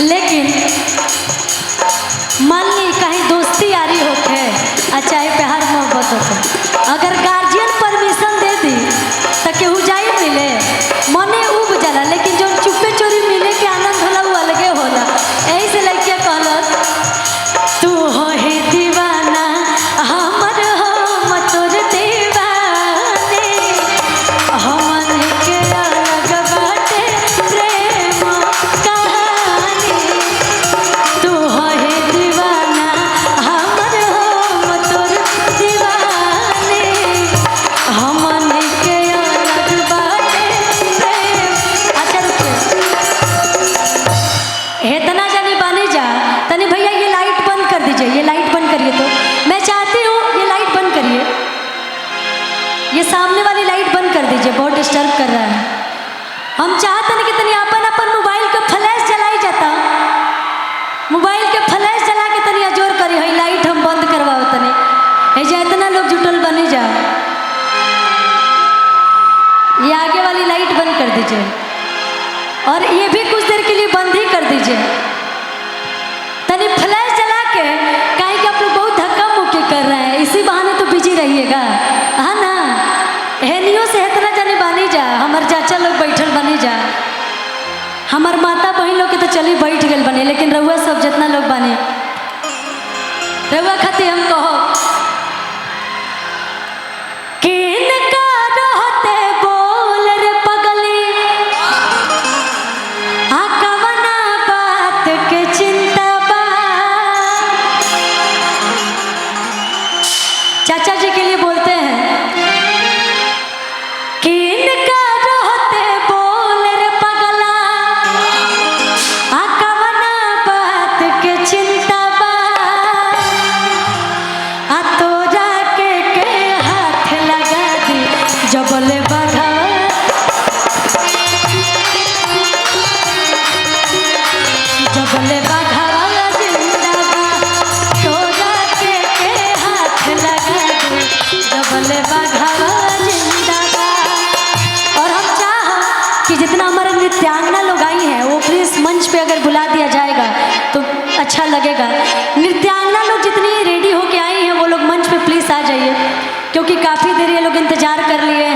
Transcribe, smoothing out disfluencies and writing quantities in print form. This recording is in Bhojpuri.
लेकिन मान ली कहीं दोस्ती यारी होके चाहे प्यार मोहब्बत होके, अगर गार्जियन परमिशन दे दी तो केहू जाई मिले मने उब जाला, लेकिन जो चुपे चोरी मिले के आनंद होला वो अलगे होला। यही से लड़किया कहलस तू हो ही दीवाना हमर हम तोर दीवाने, हमन के अलग बाटे प्रेम कहानी। तू हो ही दीवाना हमर हम तोर दीवाने, हमन के अलग बाटे प्रेम। अच्छा इतना जानी बानी जा तनी भैया ये लाइट बंद कर दीजिए, ये लाइट बंद करिए। तो मैं चाहती हूँ ये लाइट बंद करिए, ये सामने वाली लाइट बंद कर दीजिए, बहुत डिस्टर्ब कर रहा है। हम चाहते हैं कि तनी अपन अपन मोबाइल का फ्लैश जलाई जाता, मोबाइल के फ्लैश जला के तनी अजोर करी है लाइट हम बंद करवाओ तनी। है जा इतना लोग जुटल बनी जा, ये आगे वाली लाइट बंद कर दीजिए और ये भी कुछ देर के लिए बंद ही कर दीजिए। तनी फ्लैश जला के, काहे कि आप लोग बहुत धक्का मुक्की कर रहे हैं, इसी बहाने तो बिजी रहिएगा, हाँ ना। हेनियो से इतना जाने बानी जा, हमार चाचा लोग बैठल बनी जा, हमार माता बहन लोग के तो चली बैठ गए बने, लेकिन रउआ सब जितना लोग बने रउआ खातिर हम कहो किनका रहते बोल रे पगली, आ कवना बात के चिंता बा। चाचा जी के लिए बोलते हैं किनका रहते बोल रे पगला, आ कवना बात के चिंता बा। आ तोरा के हाथ लगा दी जबले बघा, जबले बघावा जिंदाबाद। तोरा के हाथ लगा दी जबले बघावा जिंदाबाद। और हम चाह कि जितना हमारे नृत्यांगना लोग आई हैं वो प्लीज मंच पे अगर बुला दिया जाएगा तो अच्छा लगेगा। नृत्यांगना लोग जितनी रेडी होके आई हैं वो लोग मंच पे प्लीज आ जाइए, क्योंकि काफ़ी देर ये लोग इंतजार कर लिए